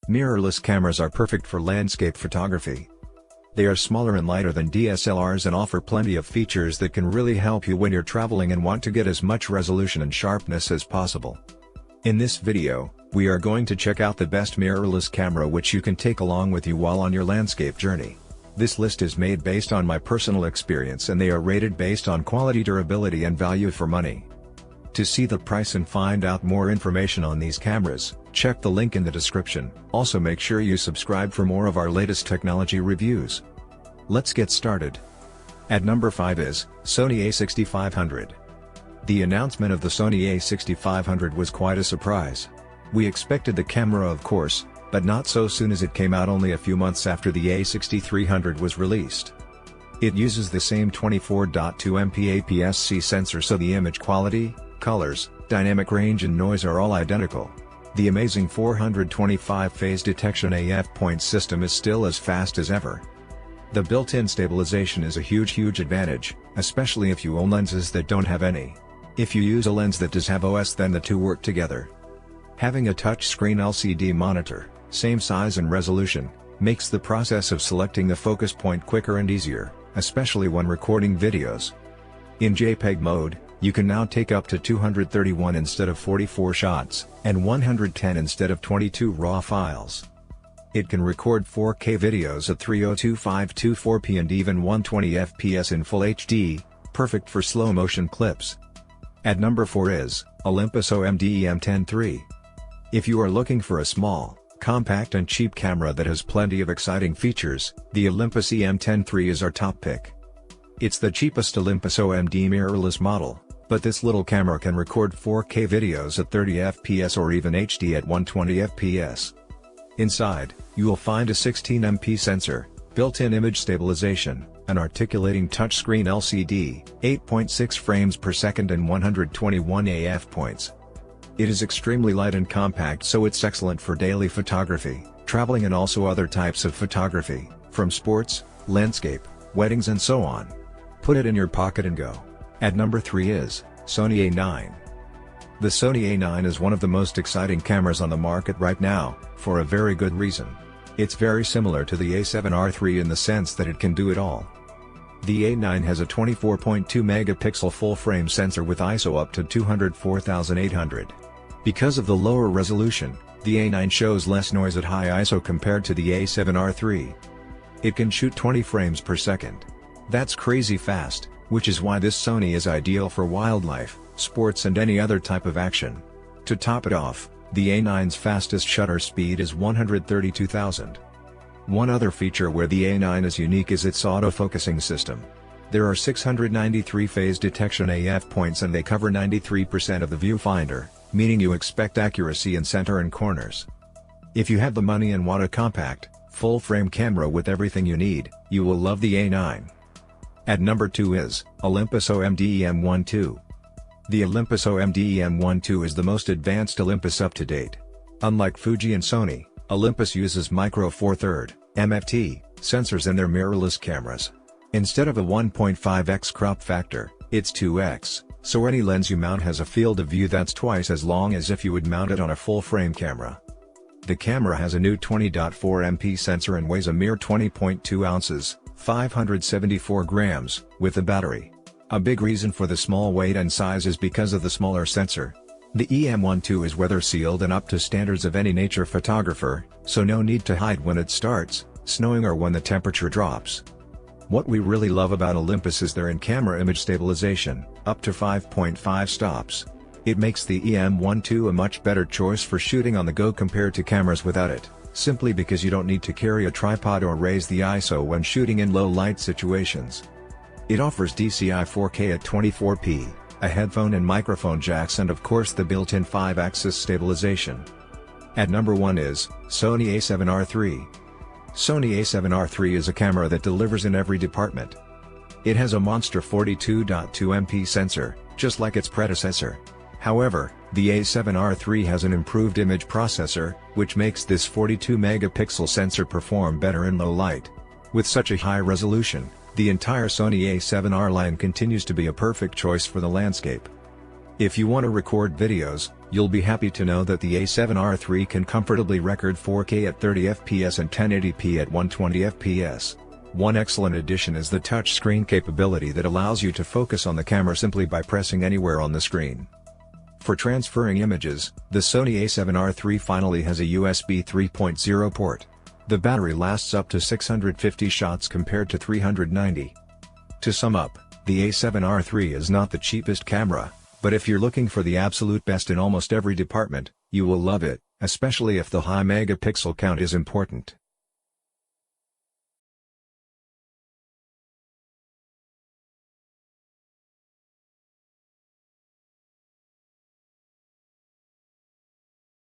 Mirrorless cameras are perfect for landscape photography. They are smaller and lighter than DSLRs and offer plenty of features that can really help you when you're traveling and want to get as much resolution and sharpness as possible. In this video, we are going to check out the best mirrorless camera which you can take along with you while on your landscape journey. This list is made based on my personal experience and they are rated based on quality, durability and value for money. To see the price and find out more information on these cameras, check the link in the description. Also make sure you subscribe for more of our latest technology reviews. Let's get started. At number 5 is Sony a6500. The announcement of the Sony a6500 was quite a surprise. We expected the camera of course, but not so soon as it came out only a few months after the a6300 was released. It uses the same 24.2 MP APS-C sensor, so the image quality, colors, dynamic range and noise are all identical. The amazing 425 phase detection AF point system is still as fast as ever. The built-in stabilization is a huge advantage, especially if you own lenses that don't have any. If you use a lens that does have OS, then the two work together. Having a touchscreen LCD monitor, same size and resolution, makes the process of selecting the focus point quicker and easier, especially when recording videos. In JPEG mode, you can now take up to 231 instead of 44 shots, and 110 instead of 22 RAW files. It can record 4K videos at 302.524p and even 120 FPS in Full HD, perfect for slow motion clips. At number 4 is Olympus OMD EM10 III. If you are looking for a small, compact and cheap camera that has plenty of exciting features, the Olympus EM10 III is our top pick. It's the cheapest Olympus OMD mirrorless model, but this little camera can record 4K videos at 30 FPS or even HD at 120 FPS. Inside, you will find a 16MP sensor, built-in image stabilization, an articulating touchscreen LCD, 8.6 frames per second and 121 AF points. It is extremely light and compact, so it's excellent for daily photography, traveling and also other types of photography, from sports, landscape, weddings and so on. Put it in your pocket and go. At number 3 is Sony A9. The Sony A9 is one of the most exciting cameras on the market right now, for a very good reason. It's very similar to the A7R III in the sense that it can do it all. The A9 has a 24.2 megapixel full-frame sensor with ISO up to 204,800. Because of the lower resolution, the A9 shows less noise at high ISO compared to the A7R III. It can shoot 20 frames per second. That's crazy fast, which is why this Sony is ideal for wildlife, sports and any other type of action. To top it off, the A9's fastest shutter speed is 132,000. One other feature where the A9 is unique is its autofocusing system. There are 693 phase detection AF points and they cover 93% of the viewfinder, meaning you expect accuracy in center and corners. If you have the money and want a compact, full-frame camera with everything you need, you will love the A9. At number 2 is Olympus OMD EM1 II. The Olympus OMD EM1 II is the most advanced Olympus up to date. Unlike Fuji and Sony, Olympus uses micro four thirds (MFT) sensors in their mirrorless cameras. Instead of a 1.5x crop factor, it's 2x, so any lens you mount has a field of view that's twice as long as if you would mount it on a full-frame camera. The camera has a new 20.4 MP sensor and weighs a mere 20.2 ounces, 574 grams, with a battery. A big reason for the small weight and size is because of the smaller sensor. The EM1 II is weather sealed and up to standards of any nature photographer, so no need to hide when it starts snowing or when the temperature drops. What we really love about Olympus is their in-camera image stabilization, up to 5.5 stops. It makes the EM1 II a much better choice for shooting on the go compared to cameras without it, simply because you don't need to carry a tripod or raise the ISO when shooting in low light situations. It offers DCI 4K at 24p, a headphone and microphone jacks and of course the built-in 5-axis stabilization. At number 1 is Sony a7R III. Sony a7R III is a camera that delivers in every department. It has a monster 42.2 MP sensor, just like its predecessor. However, the A7R III has an improved image processor, which makes this 42 megapixel sensor perform better in low light. With such a high resolution, the entire Sony A7R line continues to be a perfect choice for the landscape. If you want to record videos, you'll be happy to know that the A7R III can comfortably record 4K at 30 fps and 1080p at 120 fps. One excellent addition is the touchscreen capability that allows you to focus on the camera simply by pressing anywhere on the screen. For transferring images, the Sony A7R III finally has a USB 3.0 port. The battery lasts up to 650 shots compared to 390. To sum up, the A7R III is not the cheapest camera, but if you're looking for the absolute best in almost every department, you will love it, especially if the high megapixel count is important.